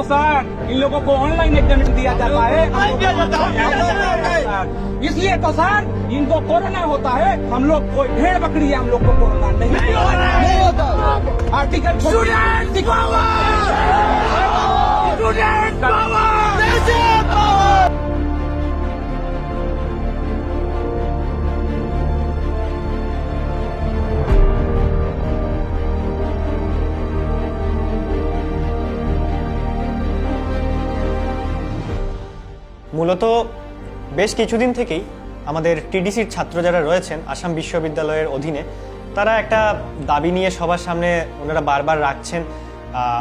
Sir इन लोगों को online examination दिया जाता है, इसलिए तो सर इनको कोरोना होता है। हम लोग कोई भेड़ बकरी है, हम लोग को कोरोना नहीं होता। Article student power, student power. মূলত বেশ কিছুদিন থেকেই আমাদের টিডিসির ছাত্র যারা রয়েছেন আসাম বিশ্ববিদ্যালয়ের অধীনে, তারা একটা দাবি নিয়ে সবার সামনে ওনারা বারবার রাখছেন।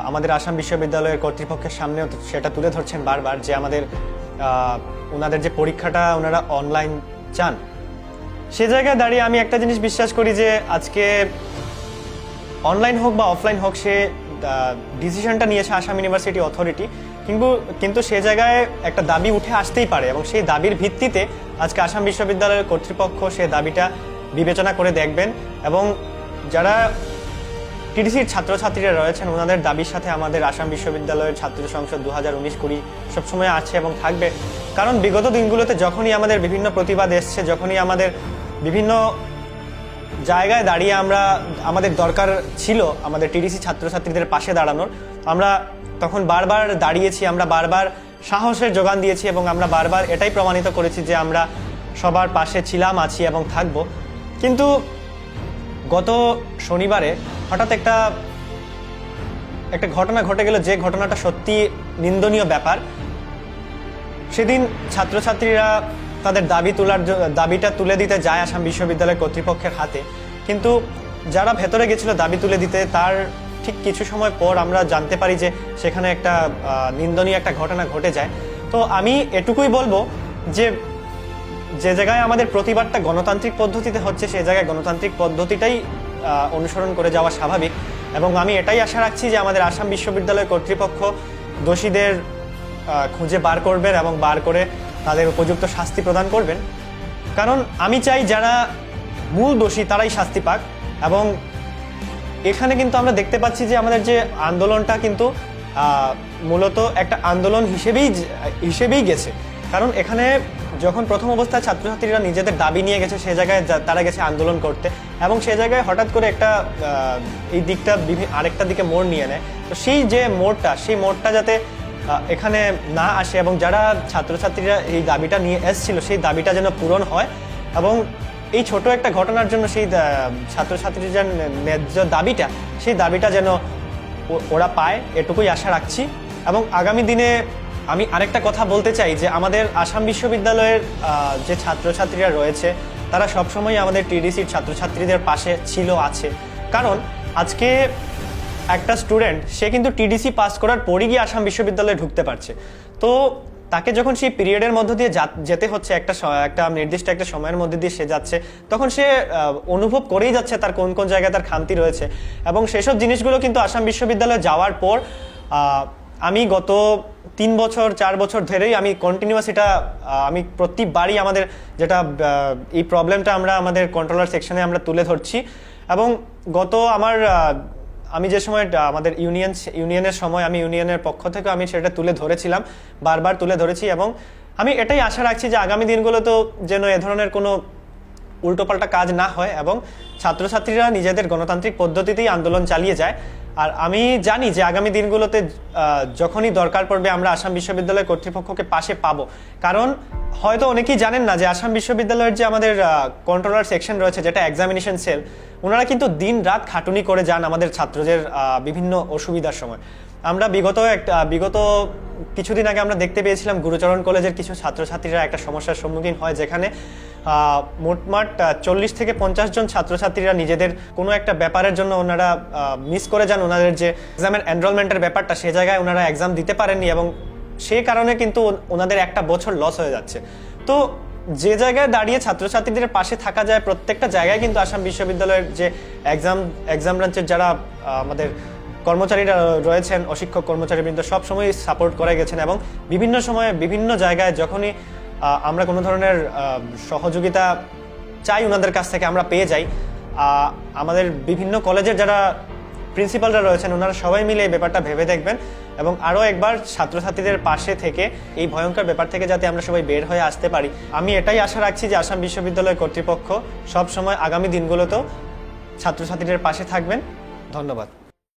আমাদের আসাম বিশ্ববিদ্যালয়ের কর্তৃপক্ষের সামনেও সেটা তুলে ধরছেন বারবার যে আমাদের ওনাদের যে পরীক্ষাটা ওনারা অনলাইন চান। সে জায়গায় দাঁড়িয়ে আমি একটা জিনিস বিশ্বাস করি যে আজকে অনলাইন হোক বা অফলাইন হোক, সে ডিসিশনটা নিয়েছে আসাম ইউনিভার্সিটি অথরিটি, কিন্তু সে জায়গায় একটা দাবি উঠে আসতেই পারে এবং সেই দাবির ভিত্তিতে আজকে আসাম বিশ্ববিদ্যালয়ের কর্তৃপক্ষ সেই দাবিটা বিবেচনা করে দেখবেন এবং যারা টিডিসির ছাত্রছাত্রীরা রয়েছেন ওনাদের দাবির সাথে আমাদের আসাম বিশ্ববিদ্যালয়ের ছাত্র সংসদ 2019-20 সবসময় আছে এবং থাকবে। কারণ বিগত দিনগুলোতে যখনই আমাদের বিভিন্ন প্রতিবাদ এসছে, যখনই আমাদের বিভিন্ন জায়গায় দাঁড়িয়ে আমাদের দরকার ছিল আমাদের টিডিসি ছাত্রছাত্রীদের পাশে দাঁড়ানোর, আমরা তখন বারবার দাঁড়িয়েছি, আমরা বারবার সাহসের যোগান দিয়েছি এবং আমরা বারবার এটাই প্রমাণিত করেছি যে আমরা সবার পাশে ছিলাম, আছি এবং থাকব। কিন্তু গত শনিবারে হঠাৎ একটা ঘটনা ঘটে গেল, যে ঘটনাটা সত্যি নিন্দনীয় ব্যাপার। সেদিন ছাত্রছাত্রীরা তাদের দাবিটা তুলে দিতে যায় আসাম বিশ্ববিদ্যালয় কর্তৃপক্ষের হাতে, কিন্তু যারা ভেতরে গেছিল দাবি তুলে দিতে, তার ঠিক কিছু সময় পর আমরা জানতে পারি যে সেখানে একটা নিন্দনীয় একটা ঘটনা ঘটে যায়। তো আমি এটুকুই বলবো যে জায়গায় আমাদের প্রতিবাদটা গণতান্ত্রিক পদ্ধতিতে হচ্ছে, সেই জায়গায় গণতান্ত্রিক পদ্ধতিটাই অনুসরণ করে যাওয়া স্বাভাবিক এবং আমি এটাই আশা রাখছি যে আমাদের আসাম বিশ্ববিদ্যালয় কর্তৃপক্ষ দোষীদের খুঁজে বার করবেন এবং বার করে তাদের উপযুক্ত শাস্তি প্রদান করবেন। কারণ আমি চাই যারা মূল দোষী তারাই শাস্তি পাক। এবং এখানে কিন্তু আমরা দেখতে পাচ্ছি যে আমাদের যে আন্দোলনটা কিন্তু মূলত একটা আন্দোলন হিসেবেই গেছে। কারণ এখানে যখন প্রথম অবস্থায় ছাত্রছাত্রীরা নিজেদের দাবি নিয়ে গেছে, সে জায়গায় তারা গেছে আন্দোলন করতে এবং সে জায়গায় হঠাৎ করে এই দিকটা আরেকটা দিকে মোড় নিয়ে নেয়। তো সেই মোড়টা যাতে এখানে না আসে এবং যারা ছাত্রছাত্রীরা এই দাবিটা নিয়ে এসেছিল সেই দাবিটা যেন পূরণ হয় এবং এই ছোট একটা ঘটনার জন্য সেই ছাত্রছাত্রীর যে ন্যায্য দাবিটা, সেই দাবিটা যেন ওরা পায়, এটুকুই আশা রাখছি। এবং আগামী দিনে আমি আরেকটা কথা বলতে চাই যে আমাদের আসাম বিশ্ববিদ্যালয়ের যে ছাত্রছাত্রীরা রয়েছে তারা সবসময় আমাদের টিডিসির ছাত্রছাত্রীদের পাশে ছিল, আছে। কারণ আজকে একটা স্টুডেন্ট সে কিন্তু টিডিসি পাস করার পরই গিয়ে আসাম বিশ্ববিদ্যালয়ে ঢুকতে পারছে। তো তাকে যখন সেই পিরিয়ডের মধ্য দিয়ে যেতে হচ্ছে, একটা নির্দিষ্ট একটা সময়ের মধ্যে দিয়ে সে যাচ্ছে, তখন সে অনুভব করেই যাচ্ছে তার কোন কোন জায়গায় তার খামতি রয়েছে এবং সেসব জিনিসগুলো কিন্তু আসাম বিশ্ববিদ্যালয়ে যাওয়ার পর আমি গত 3-4 বছর ধরেই আমি কন্টিনিউয়াস আমি প্রতিবারই আমাদের যেটা এই প্রবলেমটা আমরা আমাদের কন্ট্রোলার সেকশনে আমরা তুলে ধরছি এবং আমি যে সময় আমাদের ইউনিয়নের সময় আমি ইউনিয়নের পক্ষ থেকে আমি সেটা তুলে ধরেছিলাম, বারবার তুলে ধরেছি এবং আমি এটাই আশা রাখছি যে আগামী দিনগুলোতেও যেন এ ধরনের কোনো উল্টোপাল্টা কাজ না হয় এবং ছাত্রছাত্রীরা নিজেদের গণতান্ত্রিক পদ্ধতিতেই আন্দোলন চালিয়ে যায়। আর আমি জানি যে আগামী দিনগুলোতে যখনই দরকার পড়বে আমরা আসাম বিশ্ববিদ্যালয় কর্তৃপক্ষকে পাশে পাবো। কারণ হয়তো অনেকেই জানেন না যে আসাম বিশ্ববিদ্যালয়ের যে আমাদের কন্ট্রোলার সেকশন রয়েছে, যেটা এক্সামিনেশন সেল, ওনারা কিন্তু দিন রাত খাটুনি করে যান আমাদের ছাত্রদের বিভিন্ন অসুবিধার সময়। আমরা বিগত কিছুদিন আগে আমরা দেখতে পেয়েছিলাম গুরুচরণ কলেজের কিছু ছাত্রছাত্রীরা একটা সমস্যার সম্মুখীন হয়, যেখানে মোটমাট 40 থেকে 50 জন ছাত্রছাত্রীরা নিজেদের কোনো একটা ব্যাপারের জন্য ওনারা মিস করে যান ওনাদের যে এক্সামের এনরোলমেন্টের ব্যাপারটা, সে জায়গায় ওনারা এক্সাম দিতে পারেননি এবং সেই কারণে কিন্তু ওনাদের একটা বছর লস হয়ে যাচ্ছে। তো যে জায়গায় দাঁড়িয়ে ছাত্রছাত্রীদের পাশে থাকা যায়, প্রত্যেকটা জায়গায় কিন্তু আসাম বিশ্ববিদ্যালয়ের যে এক্সাম ব্রাঞ্চের যারা আমাদের কর্মচারীরা রয়েছেন, অশিক্ষক কর্মচারীবৃন্দ সবসময় সাপোর্ট করে গেছেন এবং বিভিন্ন সময়ে বিভিন্ন জায়গায় যখনই আমরা কোনো ধরনের সহযোগিতা চাই ওনাদের কাছ থেকে আমরা পেয়ে যাই। আমাদের বিভিন্ন কলেজের যারা প্রিন্সিপালরা রয়েছেন ওনারা সবাই মিলে এই ব্যাপারটা ভেবে দেখবেন এবং আরও একবার ছাত্রছাত্রীদের পাশে থেকে এই ভয়ঙ্কর ব্যাপার থেকে যাতে আমরা সবাই বের হয়ে আসতে পারি, আমি এটাই আশা রাখছি যে আসাম বিশ্ববিদ্যালয় কর্তৃপক্ষ সব সময় আগামী দিনগুলোতেও ছাত্রছাত্রীদের পাশে থাকবেন। ধন্যবাদ।